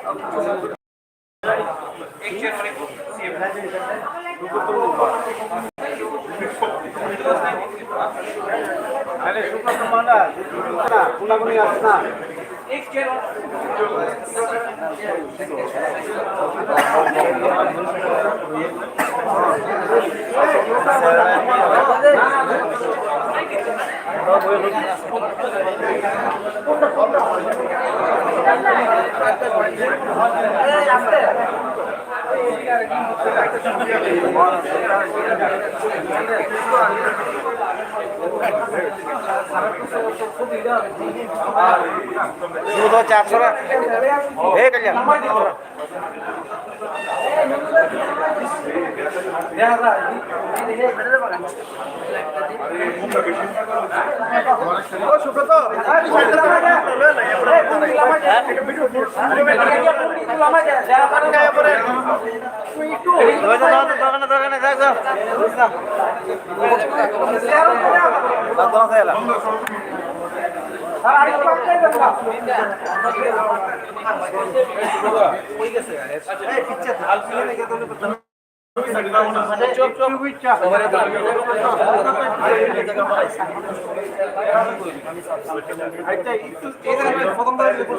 दो 400 हे कल्याण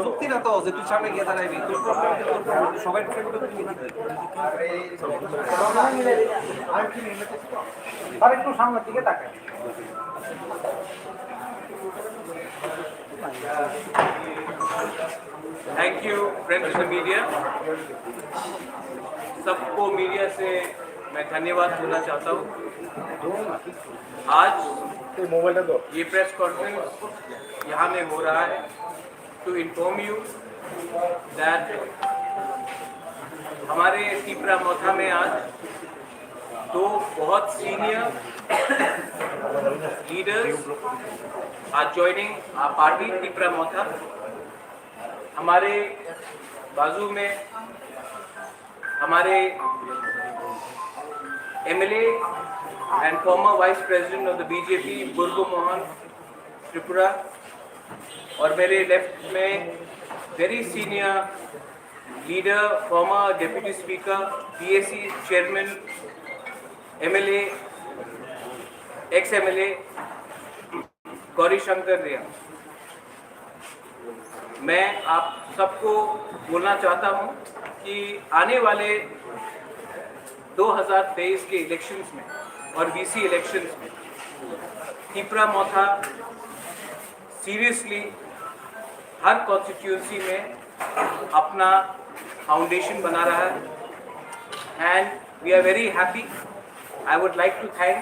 যুক্তি না তো যে তুই সামনে গিয়ে দাঁড়াইবি সবাই একটু সামনের দিকে তাকায়। Thank you friends of the media. सबको मीडिया से मैं धन्यवाद देना चाहता हूँ। आज ये प्रेस कॉन्फ्रेंस यहाँ में हो रहा है टू इन्फॉर्म यू दैट हमारे टिपरा मोथा में आज दो बहुत senior leaders are joining our party Tipra Motha. हमारे बाजू में हमारे MLA and former vice president of the BJP Burgo Mohan Tripura और मेरे लेफ्ट में very senior leader former deputy speaker BAC chairman MLA ex MLA Gouri Shankar रिया। मैं आप सबको बोलना चाहता हूं कि आने वाले 2023 के इलेक्शंस में और बीसी इलेक्शंस में टिपरा मोथा सीरियसली हर कॉन्स्टिट्यूंसी में अपना फाउंडेशन बना रहा है and we are very happy. I would like to thank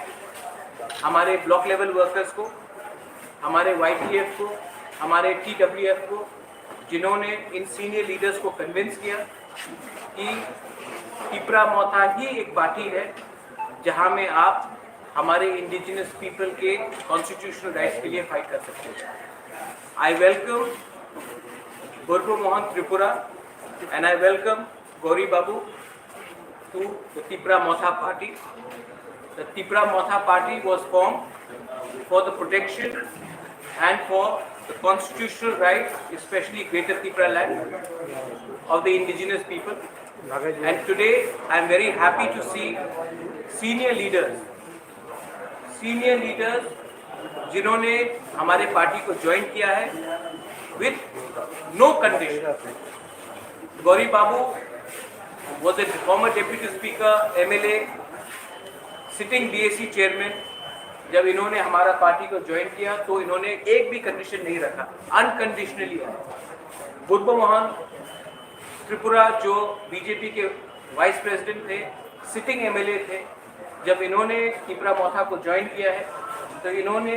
हमारे ब्लॉक लेवल वर्कर्स को, हमारे YTF को, हमारे TWF को, जिन्होंने इन सीनियर लीडर्स को कन्विंस किया कि टिपरा मोथा ही एक पार्टी है जहां में आप हमारे इंडिजिनस पीपल के कॉन्स्टिट्यूशनल राइट्स के लिए फाइट कर सकते हैं। I welcome Burgo Mohan Tripura and I welcome Gouri babu to the Tipra Motha party. The Tipra Motha party was formed for the protection and for the constitutional rights, especially Greater Tripura land of the indigenous people. And today I am very happy to see senior leaders जिन्होंने हमारे party को join किया है with no condition. Gauri Babu was a former deputy speaker, MLA, sitting BAC chairman। जब इन्होंने हमारा party को join किया तो इन्होंने एक भी कंडीशन नहीं रखा, अनकंडीशनली। बुर्गो मोहन त्रिपुरा जो बीजेपी के वाइस प्रेसिडेंट थे, सिटिंग एमएलए थे, जब इन्होंने टिपरा मोथा को ज्वाइन किया है तो इन्होंने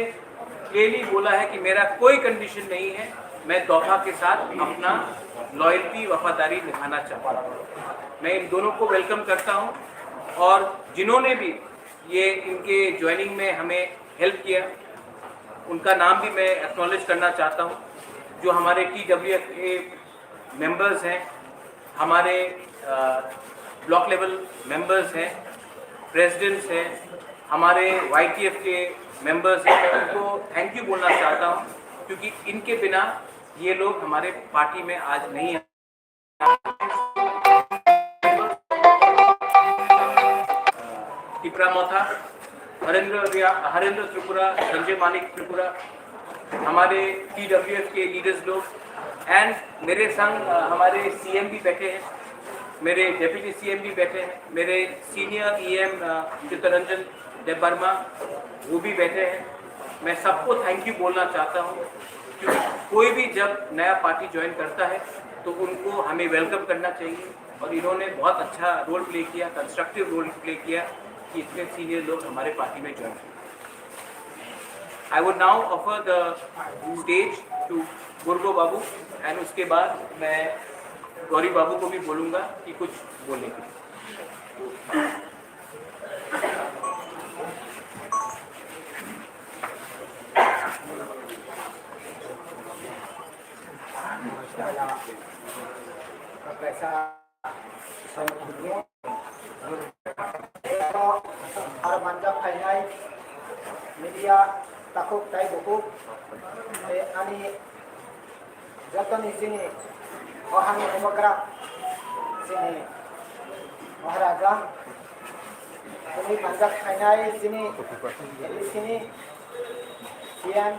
क्लियरली बोला है कि मेरा कोई कंडीशन नहीं है, मैं तोहफा के साथ अपना लॉयल्टी वफादारी निभाना चाहता हूँ। मैं इन दोनों को वेलकम करता हूँ और जिन्होंने भी ये इनके ज्वाइनिंग में हमें हेल्प किया उनका नाम भी मैं एक्नॉलेज करना चाहता हूँ। जो हमारे TWF के मेंबर्स हैं, हमारे ब्लॉक लेवल मेंबर्स हैं, प्रेसिडेंट्स हैं, हमारे YTF के मेंबर्स हैं, मैं उनको थैंक यू बोलना चाहता हूँ क्योंकि इनके बिना ये लोग हमारे पार्टी में आज नहीं हैं। टिपरा मोथा, हरेंद्र त्रिपुरा, संजय मानिक त्रिपुरा, हमारे TWF के लीडर्स लोग एंड मेरे संग हमारे CM भी बैठे हैं, मेरे डेप्यूटी CM भी बैठे हैं, मेरे सीनियर EM चित्तरंजन देवर्मा वो भी बैठे हैं। मैं सबको थैंक यू बोलना चाहता हूँ, क्योंकि कोई भी जब नया पार्टी ज्वाइन करता है तो उनको हमें वेलकम करना चाहिए, और इन्होंने बहुत अच्छा रोल प्ले किया, कंस्ट्रक्टिव रोल प्ले किया कि इतने सीनियर लोग हमारे पार्टी में ज्वाइन किए। I would now offer the stage to Gurgo babu and उसके बाद मैं गौरी बाबू को भी बोलूँगा कि कुछ बोलने के लिए। और मंजा फाइनाल मीडिया ताकुक ताई बुकुक अनि जतनी सिनी वहानी उमग्रा सिनी महाराजा अनि मंजा फाइनाल सिनी सिनी सियान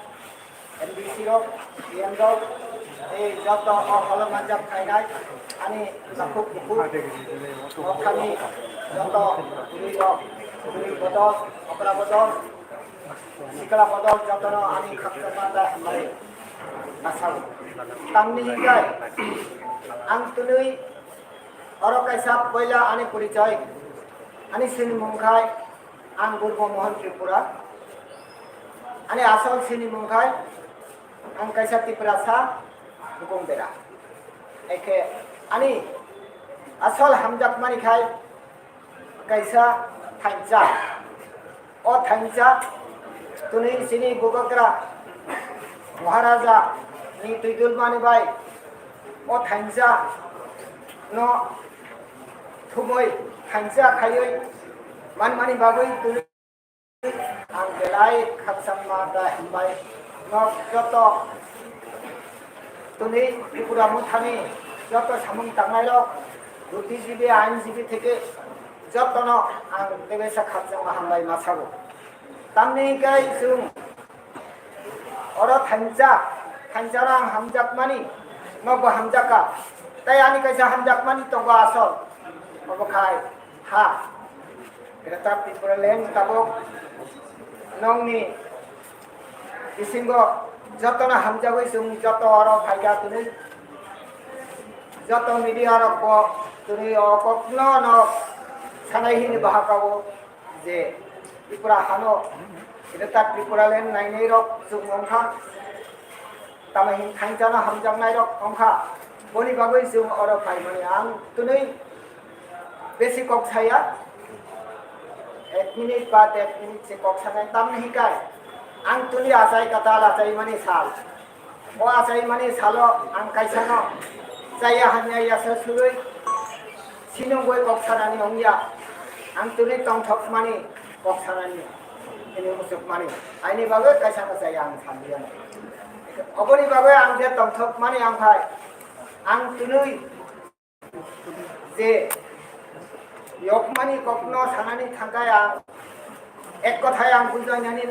NBC रो सियान रो जत हल मंजा फाइनाल अनि ताकुक बुकुक वहानी जत पुरी रो पुरी बदल अपरा बदल sikala bodol jatono ani khapsamada hamare asal tamni hingai ang tunui oro kaisa poila ani porichoy ani sini mungkai ang Gurbo Mohan Tripura ani asal sini mungkai ang kaisa Tiprasa bukong bera eke ani asal hamjak mani khai kaisa thancha o thancha Tuni सिनी बुककरा महाराजा नी तुइदुल माने by O थांजा no थुमोय थांजा खायै मान मानि बागै तुनी आं बेलाय खातसामा दा हिमबाय न जत तुनी त्रिपुरा मुथानि जत सामुं तांनायलो बुद्धिजीबी आइनजीबी থেকে जतन आं बेबायसा खातसामा हामबाय मासाबो tamni kai sung oro thanjarang hamjak mani nogo hamjaka tai ani kaisa hamjak mani to go asol obokai ha greta Tripuralen tabok nongni isingo jotona hamjagoi sung joto oro phaiga tuni joto media ro ko tuni okokno no sanai hini bahakawo je Tripura hano greta Tripuralen nainai rok sung ongkha tamahin thangjana hamjangnai rok ongkha boni bagoi sung oro phai mani ang tunui besi kok saya 1 minute ba 1 minute se kok sanai tam nahi kai ang tuni asai kata asai mani sal o asai mani salo ang kaisano saya hanya ya sesuai sinong goi kok sanani ongya ang tuni tong thok mani kok sanani ini musuk mani aini bagai kaisano saya ang sambian oboni bagai ang je tong thok mani ang phai ang tunui je yok mani kokno sanani thangkai ang ek kothai ang bunjani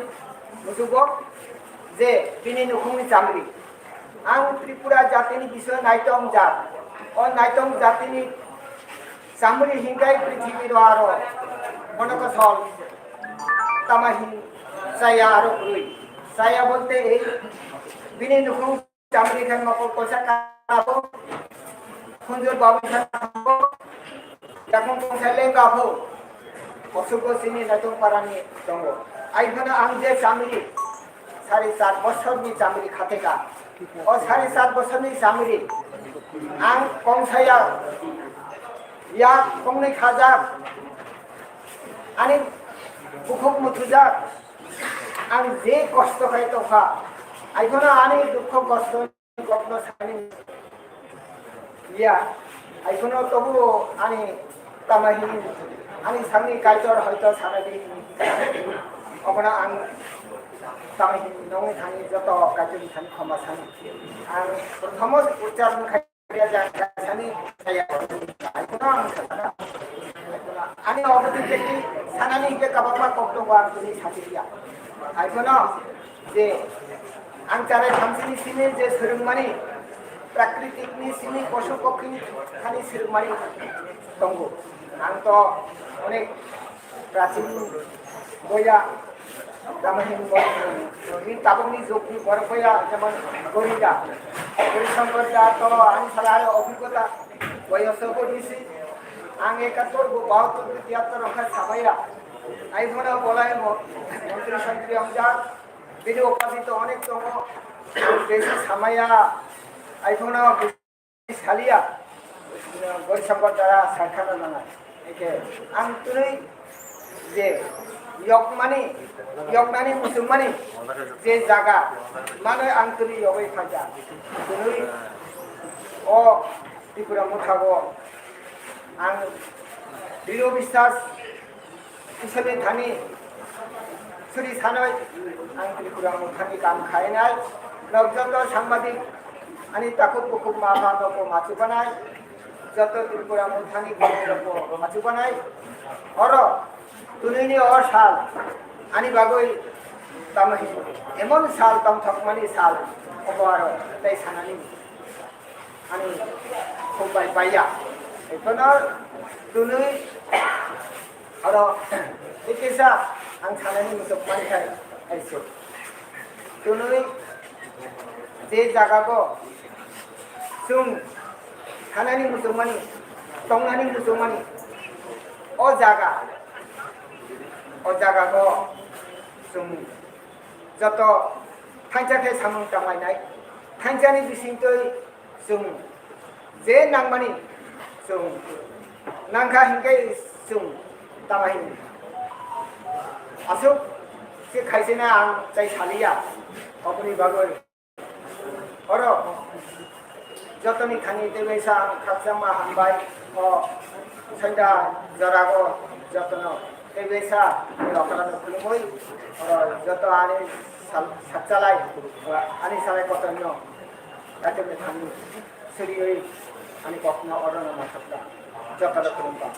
musugo je bini nukhungni chamri ang Tripura jatini bishoy naitong jat o naitong jatini chamri hingai prithibir aro monoko sol tamahin saya aro rui saya bolte ei bini nukhung chamri khan mako kosa kabo khunjur babu khan এখন পৌঁছালে গাবো অসুখ সিনি নতুন পারানি দঙ্গ আইখানে আং যে চামড়ি 7.5 বছরনি চামড়ি খাতেকা ও 7.5 বছরনি চামড়ি আং পৌঁছায়া ইয়া কংনি খাজা আনি বুকুক মুথুজা আং যে কষ্ট খাই তোফা আইখানে আনি দুঃখ কষ্ট কখনো সানি ইয়া আইখানে তবু আনি tamahin ani samni culture hoyto saradi opona ang tamahin nong thani joto kajun thani khoma sani ang prothom ucharn khaiya ja Sani saya Ani obati jadi sanani ke kabapa kokto war ini sahaja. Aikono je angkara samsini sini je serumani prakritik ni sini kosu kokini kani serumani tunggu. Angto onek প্রাচীন বইয়া দামহীন বই তাবনি যোগী বড় বইয়া যেমন গরিদা হরিশঙ্কর দা তো আমি সালার অভিজ্ঞতা বয়স করেছি আং 71 72 73 রক্ষা সামাইয়া আইভনা বলাই মন্ত্রী সন্ত্রী আমজাদ বিধি উপাধিত অনেক তম বেশি সামাইয়া আইভনা সালিয়া হরিশঙ্কর দ্বারা সাক্ষাৎ জানা একে আং তুই যে yokmani musulmani je jaga mane anturi yogai khaja tunui o tripura muthago ang diro biswas isale dhani suri sanoi ang tripura muthani kam khai nai nobjoto sangbadik ani takut pukuk maha noko machu banai joto tripura muthani ko machu banai oro tunini or sal ani bagoi tamahi emon sal tam thakmani sal obaro tai sanani ani khumbai paiya ekono tunui aro ikisa ang sanani musuk mani khai aise tunui je jaga ko sung sanani musumani tongnani musumani o jaga ko sung joto thangjake samung tamai nai thangjani bisingtoi sung je nangmani sung nangkha hingkai sung tamai asuk se khaisena ang chai salia apni bagoi oro jotoni khani tebesa khapsama hambai o sanda jarago jotono tebesa lokana kulmoi joto ani satchalai ani salai kotanyo ate me khani serioi ani kopna orana masakla jotala kulumba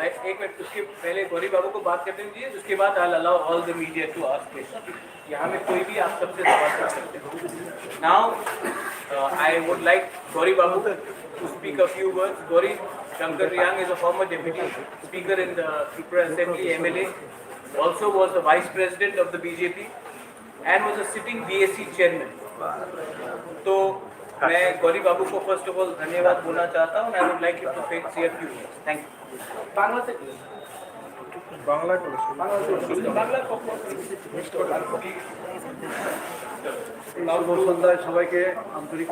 एक minute उसके पहले गौरी बाबू को बात करने दीजिए उसके बाद I allow all the media to ask question यहाँ में कोई भी आप सबसे सवाल कर सकते हो now I would like Gouri babu to speak a few words Gouri Shankar Riyang is a former deputy speaker in the Tripura Assembly MLA also was the vice president of the BJP and was a sitting BSc chairman तो मैं गौरी बाबू को first of all धन्यवाद बोलना चाहता हूँ I would like you to say a few words thank you Bangla से সন্ধ্যায় সবাইকে আন্তরিক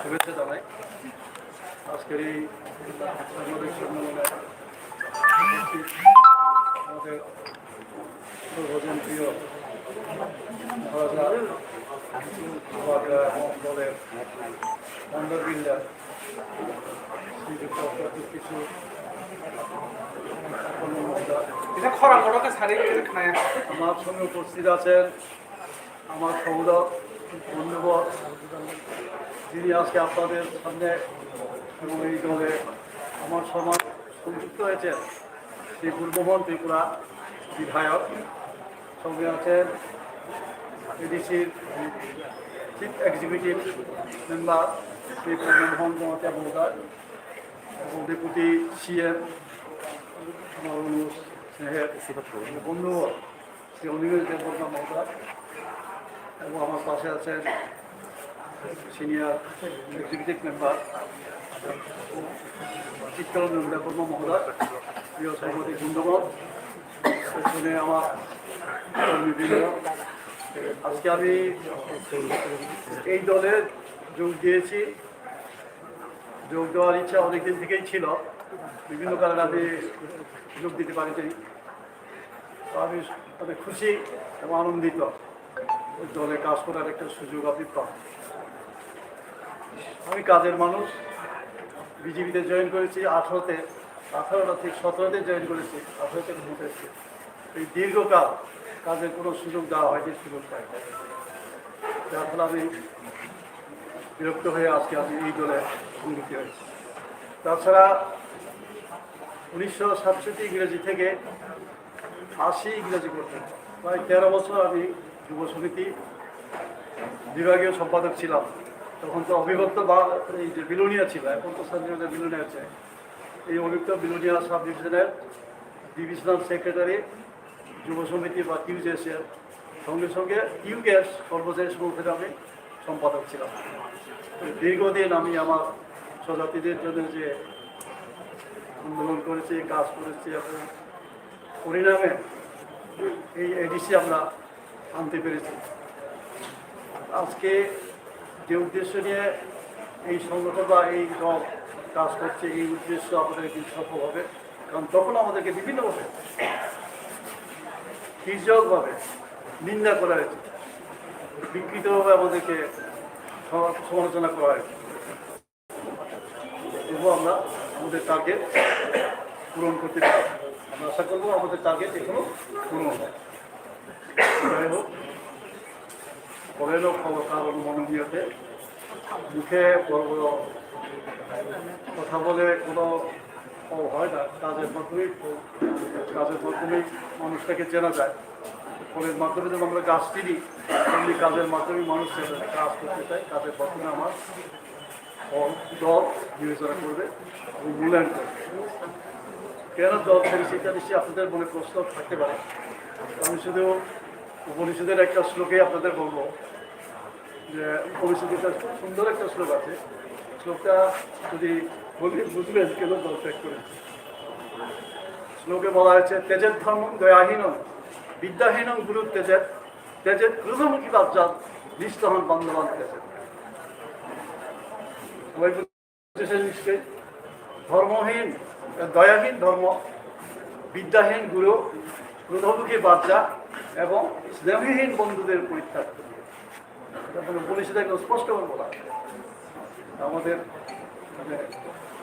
শুভেচ্ছা জানাই আজকের এই সাংবাদিক সম্মেলনে আমাদের সর্বজনপ্রিয় দলের অন্ডার বিল্ডার শ্রীযুক্ত কিছু আমার সঙ্গে উপস্থিত আছেন আমার সহোদর বন্ধুবর যিনি আজকে আপনাদের সামনে এবং এই দলে আমার সমাজ সংযুক্ত হয়েছেন শ্রী পূর্বমন ত্রিপুরা বিধায়ক সঙ্গে আছেন এডিসির chief executive member Shri Purnamohan Jamatia মহোদয় এবং ডেপুটি সিএম আমার স্নেহের বন্ধু শ্রী অনিমেষ দেববর্মা মহোদয় এবং আমার পাশে আছেন senior executive member Chittaranjan Debbarma মহোদয় প্রিয় সাংবাদিক বন্ধুগণ শুনে আমার কর্মীবৃন্দ আজকে আমি এই দলে যোগ দিয়েছি যোগ দেওয়ার ইচ্ছা অনেকদিন থেকেই ছিল বিভিন্ন কারণে আমি যোগ দিতে পারিনি তো আমি অনেক খুশি এবং আনন্দিত দলে কাজ করার একটা সুযোগ আপনি পান আমি কাজের মানুষ বিজেপিতে জয়েন করেছি 18টা থেকে 17তে জয়েন করেছি 18 থেকে উঠেছি এই দীর্ঘকাল কাজের কোনো সুযোগ দেওয়া হয়নি সুযোগ পাই যার ফলে আমি বিরক্ত হয়ে আজকে আমি এই দলে সংযুক্ত হয়েছি। তাছাড়া 1967 ইংরেজি থেকে 80 ইংরেজি পর্যন্ত প্রায় 13 বছর আমি যুব সমিতি বিভাগীয় সম্পাদক ছিলাম। তখন তো অবিভক্ত বা এই যে বিলোনিয়া ছিল, এখন তো স্বাধীনতা বিলোনিয়া আছে। এই অবিভক্ত বিলোনিয়া সাব ডিভিশনের ডিভিশনাল সেক্রেটারি যুব সমিতি বা কিউজেসের সঙ্গে সঙ্গে ইউকের সর্বশেষ মুখে আমি সম্পাদক ছিলাম। দীর্ঘদিন আমি আমার স্বজাতিদের জন্য যে আন্দোলন করেছি, কাজ করেছি এবং পরিণামে এই এডিসি আমরা আনতে পেরেছি। আজকে যে উদ্দেশ্য নিয়ে এই সংগঠন বা এই দল কাজ করছে, এই উদ্দেশ্য আমাদের কিন্তু সফল হবে। কারণ তখন আমাদেরকে বিভিন্নভাবে হিজকভাবে নিন্দা করা হয়েছে, বিকৃতভাবে আমাদেরকে সমালোচনা করা হয়েছে। তবুও আমরা আমাদের টার্গেট পূরণ করতে পারি। আমরা আশা করবো আমাদের টার্গেট এখনো পূরণ হবে। যাই হোক, পরের খবর কারণ মনোনীয়তে মুখে বড় বড় কথা বলে কোনো হয় না। কাজের মাধ্যমেই মানুষটাকে চেনা যায়। ফলের মাধ্যমে যখন আমরা গাছ চিনি, তেমনি কাজের মাধ্যমে মানুষ কাজ করতে চায়। কাজের মাধ্যমে আমার দল বিবেচনা করবে এবং মূল্যায়ন করবে। কেন দল ছেড়েছি এটা নিশ্চয়ই আপনাদের মনে প্রশ্ন থাকতে পারে। আমি শুধু উপনিষদের একটা শ্লোকে আপনাদের বলবো যে উপনিষদের খুব সুন্দর একটা শ্লোক আছে। শ্লোকটা যদি বুঝবেন কেন দল ত্যাগ করেছে। শ্লোকে বলা হয়েছে, তেজের ধর্ম দয়াহীন বিদ্যাহীন গুরু তেজের তেজের ক্রোধমুখী বাচ্চার নিষ্ঠহন বান্ধবান তেজের। সবাই বুঝেছেন নিশ্চয়ই। ধর্মহীন দয়াহীন ধর্ম, বিদ্যাহীন গুরু, ক্রোধমুখী বাচ্চা এবং স্নেহহীন বন্ধুদের পরিত্যাগ করবে। এটা উপনিষদে একদম স্পষ্টভাবে বলা। আমাদের মানে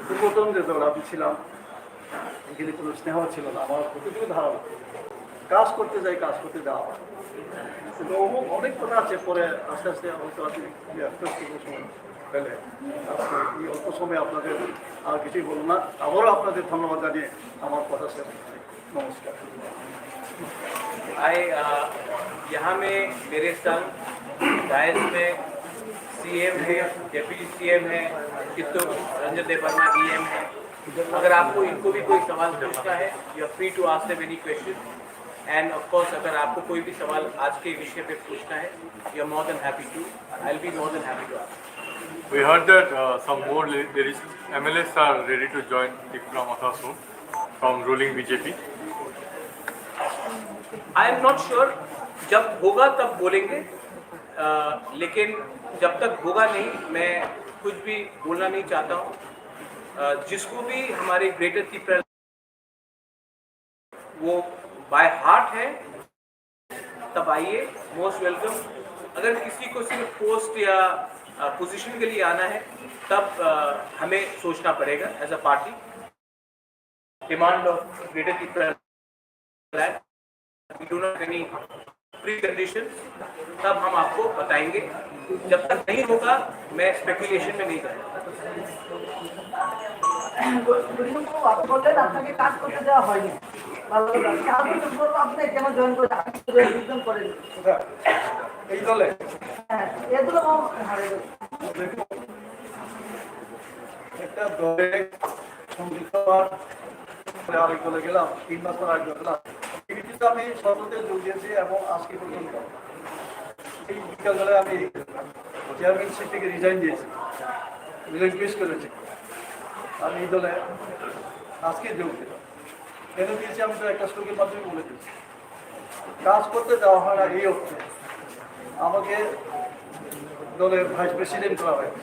পূর্বতন যে দল আমি ছিলাম, এখানে কোনো স্নেহ ছিল না। আমার কতটুকু ধারণা, কাজ করতে যাই, কাজ করতে দেওয়া হয়। কিন্তু অনেক কথা আছে, পরে আস্তে আস্তে হয়তো আপনি সময় পেলে এই অল্প সময় আপনাদের আর কিছুই বলবো না। আবারও আপনাদের ধন্যবাদ জানিয়ে আমার কথা শেষ করছি। নমস্কার। यहाँ में मेरे संग डायस में सीएम है, डेप्यूटी सीएम है, चित्तूर रंजन देव वर्मा ईएम है। अगर आपको इनको भी कोई सवाल पूछना है, you are free to ask them any question. And of course अगर आपको कोई भी सवाल आज के विषय पे पूछना है, you are more than happy to, I will be more than happy to ask. We heard that some more MLAs are ready to join Tripura Matha soon from ruling BJP. I am not sure, जब होगा तब बोलेंगे, लेकिन जब तक होगा नहीं मैं कुछ भी बोलना नहीं चाहता हूँ। जिसको भी हमारे ग्रेटर त्रिपुरा वो बाय हार्ट है तब आइए, मोस्ट वेलकम। अगर किसी को सिर्फ पोस्ट या पोजीशन के लिए आना है तब हमें सोचना पड़ेगा as a party. Demand of greater Tripura we do not any precondition, तब हम आपको बताएंगे। जब तक नहीं होगा मैं स्पेकुलेशन में नहीं जाऊंगा। বললেন আপনাকে কাজ করতে দেওয়া হয়নি, আপনি কেন জয়েন করেন? এই দলে এগুলো একটা দলে সংযুক্ত হওয়ার আরেক দলে গেলাম, 3 মাস পর আরেক দলে গেলাম। আমি সর্বতে যোগ দিয়েছি এবং আজকে পর্যন্ত এই বিকালবেলা আমি চেয়ারম্যানশিপ থেকে রিজাইন দিয়েছি, রিলিকুইস্ট করেছি। আমি এই দলে আজকে যোগ দিলাম। কেন দিয়েছি আমি তো একটা স্ট্রোকের মাধ্যমে বলে দিয়েছি। কাজ করতে দেওয়া হয় না এই অর্থে আমাকে দলের ভাইস প্রেসিডেন্ট করা হয়েছে।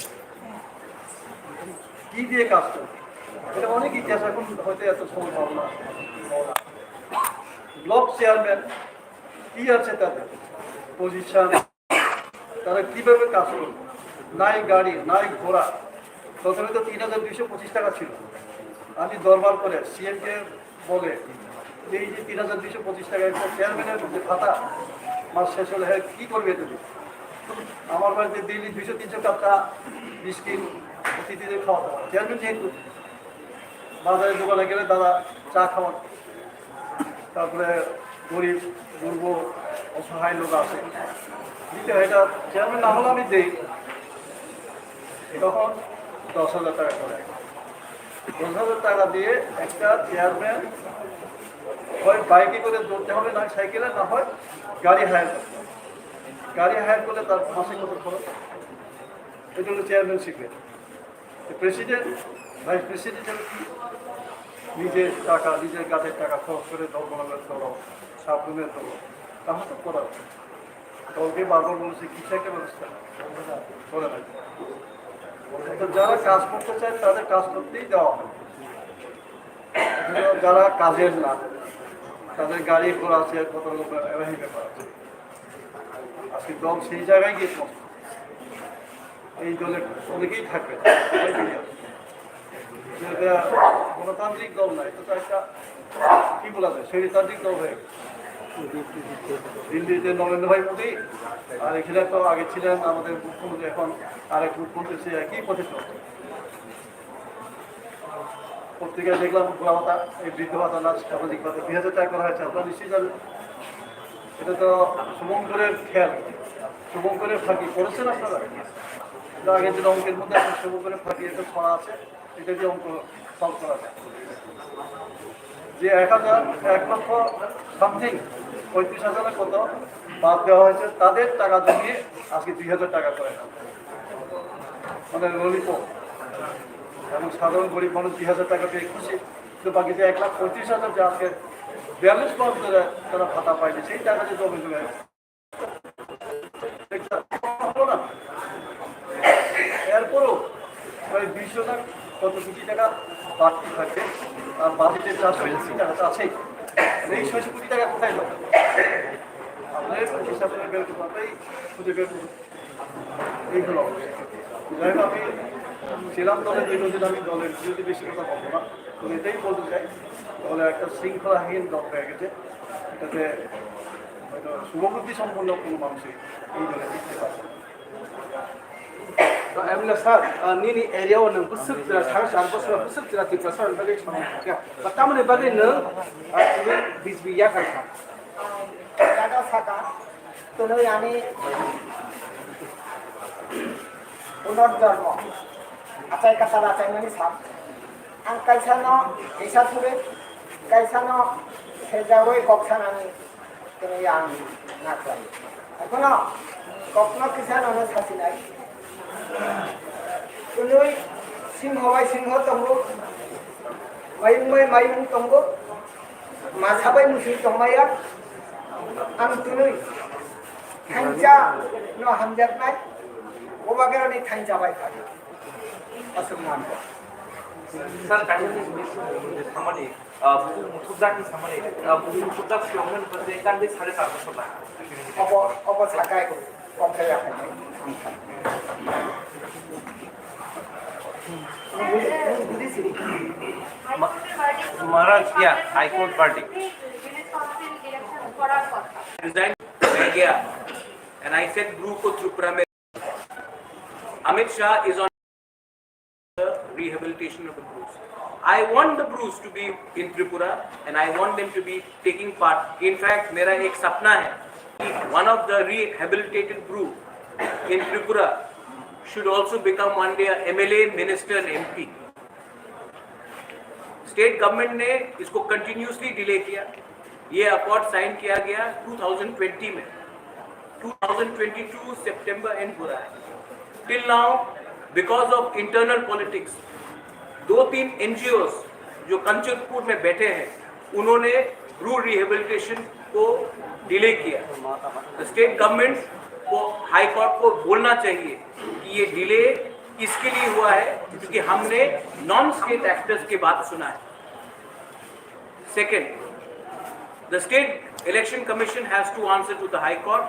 কি দিয়ে কাজ করবে এটা অনেক ইতিহাস, এখন হয়তো এত সময় পাবো না। ব্লক চেয়ারম্যান কি আছে তাদের পজিশন, তারা কীভাবে কাজ করবে, নাই গাড়ি নাই ঘোড়া। প্রথমে তো ৩,২২৫ টাকা ছিল। আমি দরবার করে সিএমকে বলে যে এই যে ৩,২২৫ টাকা একটা চেয়ারম্যানের মধ্যে ভাতা মাস শেষ হলে হ্যাঁ কী করবে তুমি? আমার বাড়িতে ডেইলি 200-300 টাকা মিষ্টি অতিথিদের খাওয়া দাওয়া। চেয়ারম্যান যেহেতু বাজারে দোকানে গেলে দাদা চা খাওয়ান, তারপরে গরিব দুর্বল অসহায় লোক আছে দিতে হয়। এটা চেয়ারম্যান না হলে আমি দিই, তখন 10,000 টাকা করে। 10,000 টাকা দিয়ে একটা চেয়ারম্যান হয় বাইকে করে দৌড়তে হবে, না সাইকেলে, না হয় গাড়ি হায়ার করতে হবে। গাড়ি হায়ার করলে তার মাসে কত খরচ, এটা হলো চেয়ারম্যানশিপের। প্রেসিডেন্ট ভাইস প্রেসিডেন্ট নিজের টাকা, নিজের গাছের টাকা খরচ করে দল বানানোর দল, সাবরুমের দল, তাহলে তো করা উচিত। দলকে বারবার বলেছে কিছু একটা ব্যবস্থা করে না। তো যারা কাজ করতে চায় তাদের কাজ করতেই দেওয়া হয়। যারা কাজের না, তাদের গাড়ি ঘোড়া আছে, কত লোক এলাহি ব্যাপার আছে। আজকে দল সেই জায়গায় গিয়ে পৌঁছে, এই দলের অনেকেই থাকবে, গণতান্ত্রিক দল নয়, এটা তো একটা কি বলা যায় স্বৈরতান্ত্রিক দল হয়ে গেছে। দিল্লিতে নরেন্দ্র ভাই মোদী, আর এখানে তো আগে ছিলেন আমাদের মুখ্যমন্ত্রী, এখন আরেক মুখ্যমন্ত্রী, সে একই পথে চলছে। পত্রিকায় দেখলাম বুড়া ভাতা, এই বৃদ্ধ ভাতা না সামাজিক ভাতা 2,000 টাকা করা হয়েছে। আপনারা নিশ্চয়ই জানেন, এটা তো শুভঙ্করের খেয়াল, শুভঙ্করের ফাঁকি করেছেন আপনারা। আগের যে অঙ্কের মধ্যে একটা শুভঙ্করের ফাঁকি একটা ছড়া আছে, এটা দিয়ে অঙ্ক সলভ করা যায়। যে 1 লক্ষ সামথিং 35,000 কত বাদ দেওয়া হয়েছে, তাদের টাকা জমিয়ে আজকে 2,000 টাকা করে মানে ললিপপ। এবং সাধারণ গরিব মানুষ 2,000 টাকা পেয়ে খুশি, কিন্তু বাকি যে 1,35,000 যে আজকে 42 মাস ধরে তারা ভাতা পায়নি, সেই টাকা যে জমি জমে এরপরও প্রায় 20 লাখ কত কোটি টাকা বাড়তি থাকে, আর বাজেটে 400 কোটি টাকা তো আছেই। এই 600 কোটি টাকা কোথায় যাবে? আপনাদের হিসাবে বের করতে পারবেই, খুঁজে বের করুন। এইগুলো যাই হোক, আমি ছিলাম দলের বিরোধী, আমি দলের বিরোধী বেশি কথা বলবো না, তো এটাই বলতে চাই, দলে একটা শৃঙ্খলাহীন দল হয়ে গেছে। এটাতে হয়তো শুভবুদ্ধি সম্পন্ন কোনো মানুষই এই দলে টিকতে পারে। Emla sar ni area wana busuk tira thang sar busuk busuk tira ti pasal bagai chama ya batamne bagai ne atune bisbiya kai tha জায়গা থাকা তুমি আমি পুনর্জন্ম আচাই কাতা আচাই মানে সাম আং কাইসানো এইসা থুবে কাইসানো সেজাওই ককসানানি তুমি আং নাকলাই এখনো কখনো কিসানো না সাসি নাই তুমি সিংহ বাই সিংহ তঙ্গো মাইমুং বাই মাইমুং তঙ্গো মাছাবাই মুসি তঙ্গাইয়া ang tuloy hanja no hamjat nai obagero ni hanja bai thake asman sir kami samane muthudda ki samane muthudda slogan bade kan de 4.5 বছর লাগে obo sakai ko komkai ya महाराज क्या हाई कोर्ट पार्टी resigned मैं गया and I said Brew को त्रिपुरा में Amit Shah is on the rehabilitation of the Brews. I want the Brews to be in Tripura and I want them to be taking part. In fact, मेरा एक सपना है कि one of the rehabilitated Brew in Tripura should also become one day a MLA, minister and MP. State government ने इसको continuously delay किया। ये accord sign किया गया 2020 में, 2022 सितंबर एंड हो रहा है। Till now because of internal politics 2-3 NGOs जो कंचनपुर में बैठे हैं उन्होंने ब्रू रिहेबिलिटेशन को डिले किया। स्टेट गवर्नमेंट को हाई कोर्ट को बोलना चाहिए कि ये डिले इसके लिए हुआ है क्योंकि हमने नॉन स्टेट एक्टर्स की बात सुना है। Second, the state election commission has to answer to the high court.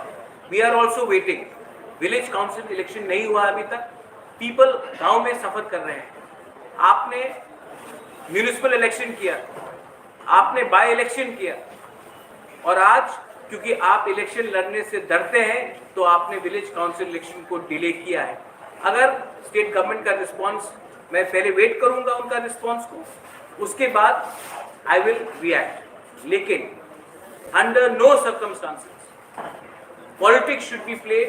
We are also waiting. Village council election नहीं हुआ अभी तक। People गांव में सफर कर रहे हैं। आपने म्यूनिसिपल इलेक्शन किया, आपने बाय इलेक्शन किया और आज क्योंकि आप इलेक्शन लड़ने से डरते हैं तो आपने विलेज काउंसिल इलेक्शन को डिले किया है। अगर स्टेट गवर्नमेंट का रिस्पॉन्स, मैं पहले वेट करूंगा उनका रिस्पॉन्स को, उसके बाद आई विल रिएक्ट। लेकिन under no circumstances politics should be played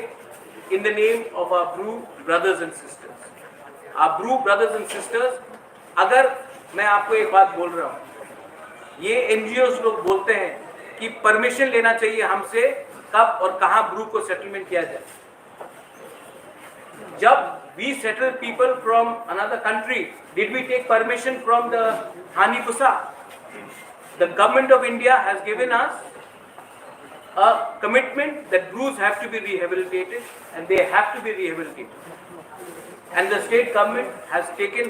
in the name of our Bru brothers and sisters. Our Bru brothers and sisters, अगर मैं आपको एक बात बोल रहा हूँ, ये एनजीओस लोग बोलते हैं कि परमिशन लेना चाहिए हमसे कब और कहां ब्रू को सेटलमेंट किया जाए। जब we settle people from another country, did we take permission from the Hanikusa? The government of India has given us a commitment that brews have to be rehabilitated, and they have to be rehabilitated. And the state government has taken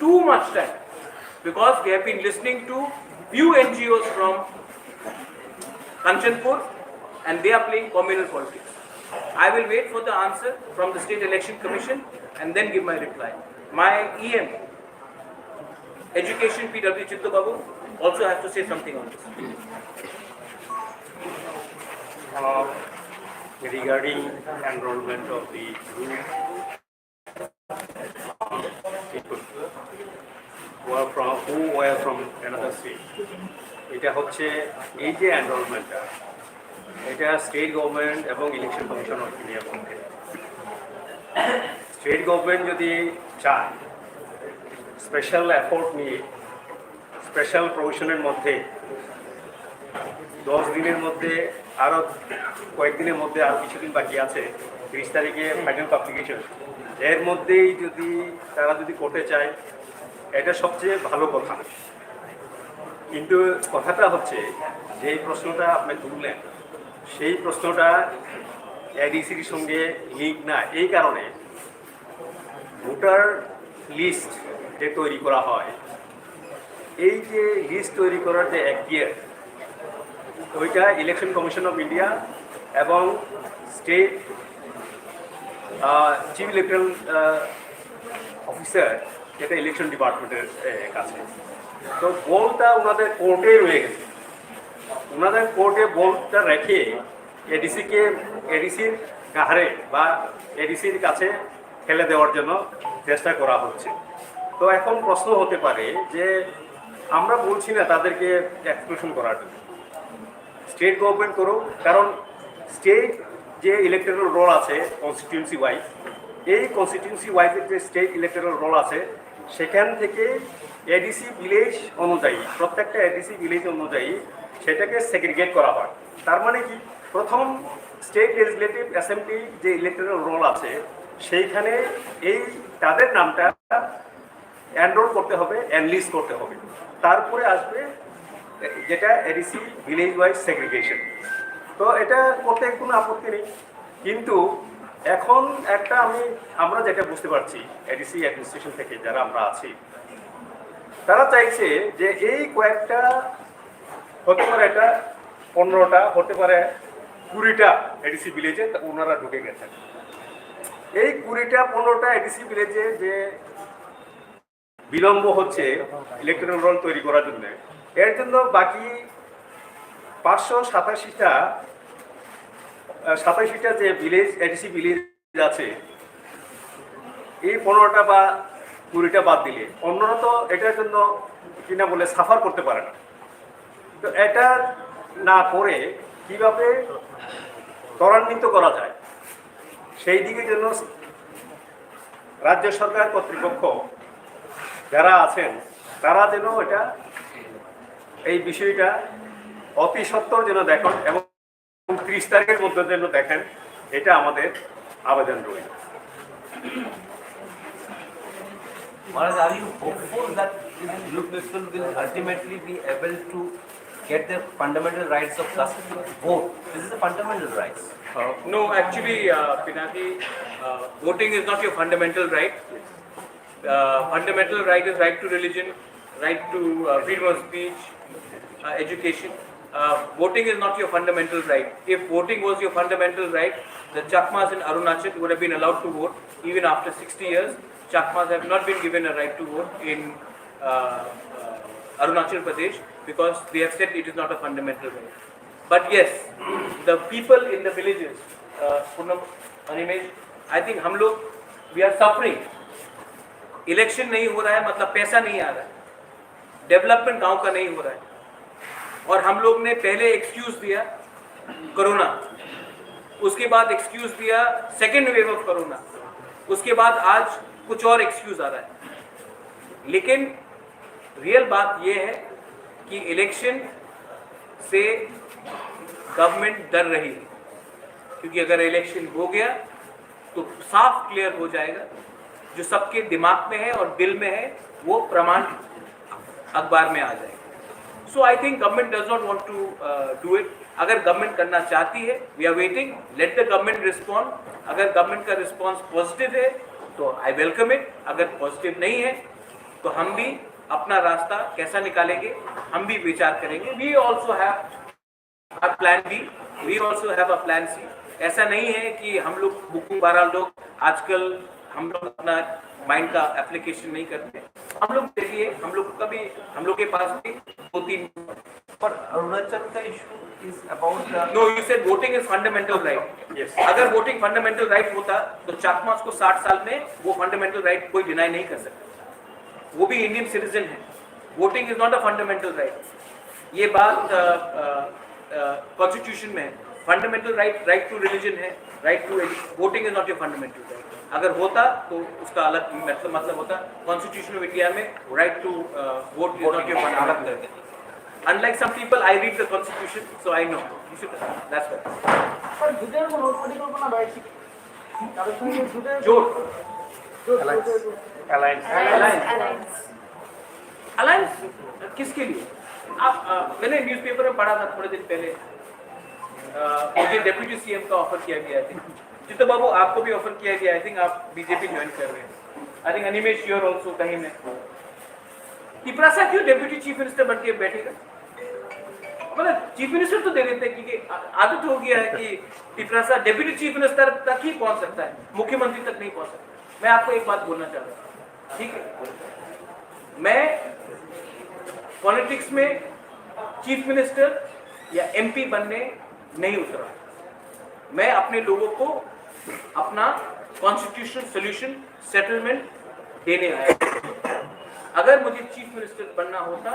too much time, because we have been listening to few NGOs from Kanchanpur, and they are playing communal politics. I will wait for the answer from the State Election Commission and then give my reply. My EM, Education PW Chittu Babu, also has to say something on this. Regarding enrollment of the people who were from another state, এটা হচ্ছে এই যে এনরোলমেন্টটা, এটা state government এবং election commission of ইন্ডিয়ার মধ্যে। State government যদি চায় স্পেশাল এফোর্ট নিয়ে স্পেশাল প্রভিশনের মধ্যে 10 দিনের মধ্যে আরও কয়েকদিনের মধ্যে আর কিছুদিন বাকি আছে, 30 তারিখে ফাইনাল পাবলিকেশন, এর মধ্যেই যদি তারা যদি করতে চায় এটা সবচেয়ে ভালো কথা। কিন্তু কথাটা হচ্ছে যে প্রশ্নটা আপনি তুললেন, সেই প্রশ্নটা এডিসির সঙ্গে লিঙ্ক না, এই কারণে ভোটার লিস্ট যে তৈরি করা হয়, এই যে লিস্ট তৈরি করার যে এখতিয়ার, ওইটা ইলেকশন কমিশন অফ ইন্ডিয়া এবং স্টেট চিফ ইলেকট্রাল অফিসার, এটা ইলেকশন ডিপার্টমেন্টের কাছে। তো বলটা ওনাদের কোর্টে রয়ে গেছে, ওনাদের কোর্টে বলটা রেখে এডিসির ঘাড়ে বা এডিসির কাছে ফেলে দেওয়ার জন্য চেষ্টা করা হচ্ছে। তো এখন প্রশ্ন হতে পারে যে আমরা বলছি না তাদেরকে এক্সক্লুশন করার জন্য, স্টেট গভর্নমেন্ট করুক, কারণ স্টেট যে ইলেকট্রাল রোল আছে কনস্টিটিউন্সি ওয়াইজ, এই কনস্টিটিউন্সি ওয়াইজের যে স্টেট ইলেকট্রাল রোল আছে, সেখান থেকে এডিসি ভিলেজ অনুযায়ী, প্রত্যেকটা এডিসি ভিলেজ অনুযায়ী সেটাকে সেগ্রিগেট করা হয়। তার মানে কি, প্রথম স্টেট লেজিসলেটিভ অ্যাসেম্বলি যে ইলেকট্রাল রোল আছে, সেইখানে এই তাদের নামটা এনরোল করতে হবে, এনলিস্ট করতে হবে, তারপরে আসবে যেটা এডিসি ভিলেজ ওয়াইজ সেগ্রিগেশন। তো এটা করতে কোনো আপত্তি নেই, কিন্তু এখন একটা আমরা যেটা বুঝতে পারছি এডিসি অ্যাডমিনিস্ট্রেশন থেকে যারা আমরা আছি, তারা চাইছে যে এই কয়েকটা হতে পারে, এটা 15টা হতে পারে, 20টা এডিসি ভিলেজে ওনারা ঢুকে গেছেন। এই 20টা 15টা এডিসি ভিলেজে যে বিলম্ব হচ্ছে ইলেকট্রাল রোল তৈরি করার জন্য, এর জন্য বাকি 587টা যে ভিলেজ এডিসি ভিলেজ আছে, এই 15টা বা 20টা বাদ দিলে অন্যরা তো এটার জন্য কিনা বলে সাফার করতে পারে না। তো এটা না করে কিভাবে ত্বরান্বিত করা যায়, সেই দিকে জন্য রাজ্য সরকার কর্তৃপক্ষ যারা আছেন, তারা যেন এটা এই বিষয়টা অতি সত্বর যেন দেখেন এবং 30 তারিখের মধ্যে যেন দেখেন, এটা আমাদের আবেদন রইল। Maharaj, are you hopeful that you people will ultimately be able to get their fundamental rights of vote? This is a fundamental rights. No, actually, Pinaki, voting is not your fundamental right. Fundamental right is right to religion, right to freedom of speech, education. Voting is not your fundamental right. If voting was your fundamental right, the Chakmas in Arunachal would have been allowed to vote even after 60 years. Chakmas have not been given a right to vote in Arunachal Pradesh because they have said it is not a fundamental right. But yes, the people in the villages, Purnam, Animesh, I think हम लोग we are suffering. Election नहीं हो रहा है मतलब पैसा नहीं आ रहा है, डेवलपमेंट गांव का नहीं हो रहा है। और हम लोग ने पहले एक्सक्यूज दिया कोरोना, उसके बाद एक्सक्यूज दिया सेकेंड वेव ऑफ कोरोना, उसके बाद आज कुछ और एक्सक्यूज आ रहा है। लेकिन रियल बात यह है कि इलेक्शन से गवर्नमेंट डर रही है, क्योंकि अगर इलेक्शन हो गया तो साफ क्लियर हो जाएगा, जो सबके दिमाग में है और दिल में है वो प्रमाण अखबार में आ जाएगा। So I think government does not want to do it. अगर गवर्नमेंट करना चाहती है, we are waiting, let the government respond. अगर गवर्नमेंट का रिस्पॉन्स पॉजिटिव है तो आई वेलकम इट, अगर पॉजिटिव नहीं है तो हम भी अपना रास्ता कैसा निकालेंगे हम भी विचार करेंगे। We also have a plan B, we also have a plan C. ऐसा नहीं है कि हम लोग बुकिंग 12 लोग आजकल हम लोग अपना माइंड का एप्लीकेशन नहीं करते। हम लोग देखिए, हम लोग के पास भी 2-3 पर अरुणाचल का issue is about no, you said voting is fundamental right. Yes. अगर वोटिंग फंडामेंटल राइट होता तो चाकमास को 60 साल में वो फंडामेंटल राइट कोई डिनाई नहीं कर सकता, वो भी इंडियन सिटीजन है। Voting is not a fundamental right. ये बात कॉन्स्टिट्यूशन में है। फंडामेंटल राइट टू रिलीजन है, right to voting is not a fundamental right. अगर होता तो उसका अलग मतलब होता। कॉन्स्टिट्यूशन ऑफ इंडिया में right to vote is not a fundamental. Unlike some people, I read the constitution, so I know. You should. That's right. पर जुटेर को नोट परिकल्पना बायसी তাদের সঙ্গে जुटेर जोट अलायंस किसके लिए? आप मैंने न्यूज़पेपर में पढ़ा था थोड़े दिन पहले, मुझे डेप्यूटी सीएम का ऑफर किया गया है। जितो बाबू आपको भी ऑफर किया गया, आई थिंक आप बीजेपी ज्वाइन कर रहे हैं। I think Animesh you're also कहीं में। तिपरासा क्यों डेप्यूटी चीफ मिनिस्टर बन के बैठेगा? मतलब चीफ मिनिस्टर तो दे देते हैं, क्योंकि आदत हो गया है कि तिपरासा डेप्यूटी चीफ मिनिस्टर तक ही पहुंच सकता है, मुख्यमंत्री तक नहीं पहुंच सकता। मैं आपको एक बात बोलना चाहता हूँ, ठीक है? मैं पॉलिटिक्स में चीफ मिनिस्टर या एमपी बनने नहीं उतरा। मैं अपने लोगों को अपना कॉन्स्टिट्यूशनल सोल्यूशन सेटलमेंट देने आया। अगर मुझे चीफ मिनिस्टर बनना होता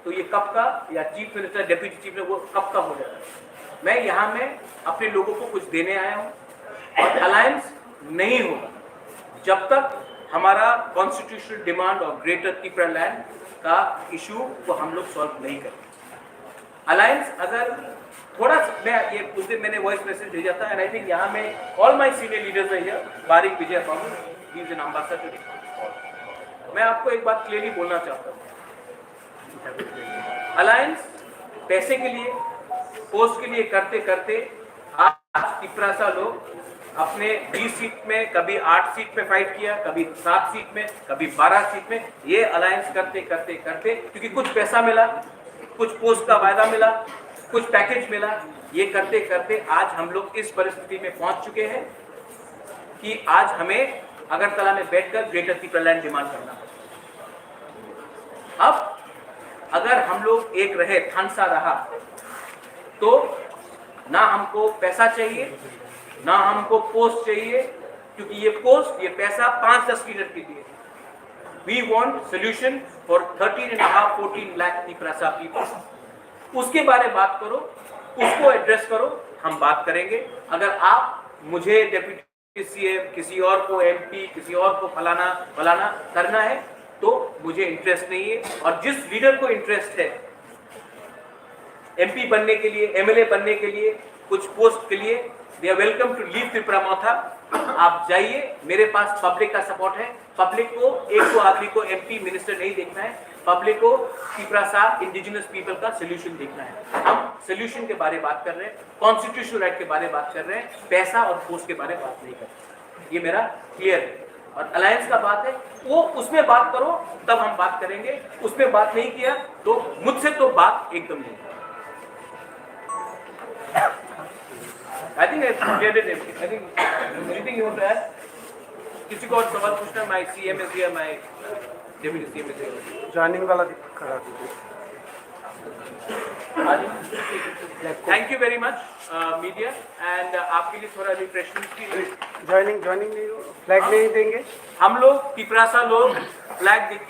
तो ये कब का, या chief minister deputy chief minister वो कब का हो जाता। मैं यहाँ में अपने लोगों को कुछ देने आया हूँ, और अलायंस नहीं होगा जब तक हमारा कॉन्स्टिट्यूशनल डिमांड और ग्रेटर त्रिपुरा लैंड का इशू को हम लोग सॉल्व नहीं करेंगे। अलायंस अगर थोड़ा, मैं ये उस दिन मैंने वॉइस मैसेज भेजा था, एंड आई थिंक यहाँ में all my senior leaders are here, Barik Bijoy babu, he is an ambassador. मैं आपको एक बात क्लियरली बोलना चाहता हूँ, अलायंस पैसे के लिए, पोस्ट के लिए करते करते आज तिपरासा लोग अपने 20 सीट में, कभी 8 सीट में फाइट किया, कभी 7 सीट में, कभी 12 सीट में। ये अलायंस करते करते करते, क्योंकि कुछ पैसा मिला, कुछ पोस्ट का वायदा मिला, कुछ पैकेज मिला, ये करते करते आज हम लोग इस परिस्थिति में पहुंच चुके हैं कि आज हमें अगरतला में बैठकर ग्रेटर त्रिपुरा लैंड डिमांड करना है। अब अगर हम लोग एक रहे, थानसा रहा, तो ना हमको पैसा चाहिए, ना हमको पोस्ट चाहिए, क्योंकि ये पोस्ट, ये पैसा 5-10 लीडर के लिए। We want solution for 13.5-14 lakh Tiprasa people. उसके बारे में बात करो, उसको एड्रेस करो, हम बात करेंगे। अगर आप मुझे डेप्यूटी सीएम, किसी और को एमपी, किसी और को फलाना करना है तो मुझे इंटरेस्ट नहीं है। और जिस लीडर को इंटरेस्ट है एमपी बनने के लिए, एमएलए बनने के लिए, कुछ पोस्ट के लिए, they are welcome to leave Tripura Motha. आप जाइए, मेरे पास पब्लिक का सपोर्ट है। पब्लिक को, एक को आदमी को एमपी मिनिस्टर नहीं देखना है, पब्लिक को तिपरासा इंडिजिनस पीपल का सोल्यूशन देखना है। हम सोल्यूशन के बारे में बात कर रहे हैं, कॉन्स्टिट्यूशनल राइट के बारे में बात कर रहे हैं, पैसा और पोस्ट के बारे में बात नहीं कर रहे। ये मेरा क्लियर है। और अलायंस का बात है, वो उसमें बात करो तब हम बात करेंगे। उसमें बात नहीं किया तो मुझसे तो बात एकदम नहीं। I think I've cleared it. I think anything you want to add? किसी को और सवाल पूछना? My CM is here, my deputy CM is here. Joining वाला करा दीजिए। Thank you very much media and आपके लिए थोड़ा रिफ्रेशमेंट के लिए ज्वाइनिंग फ्लैग नहीं देंगे हम लोग पिपरासा लोग फ्लैग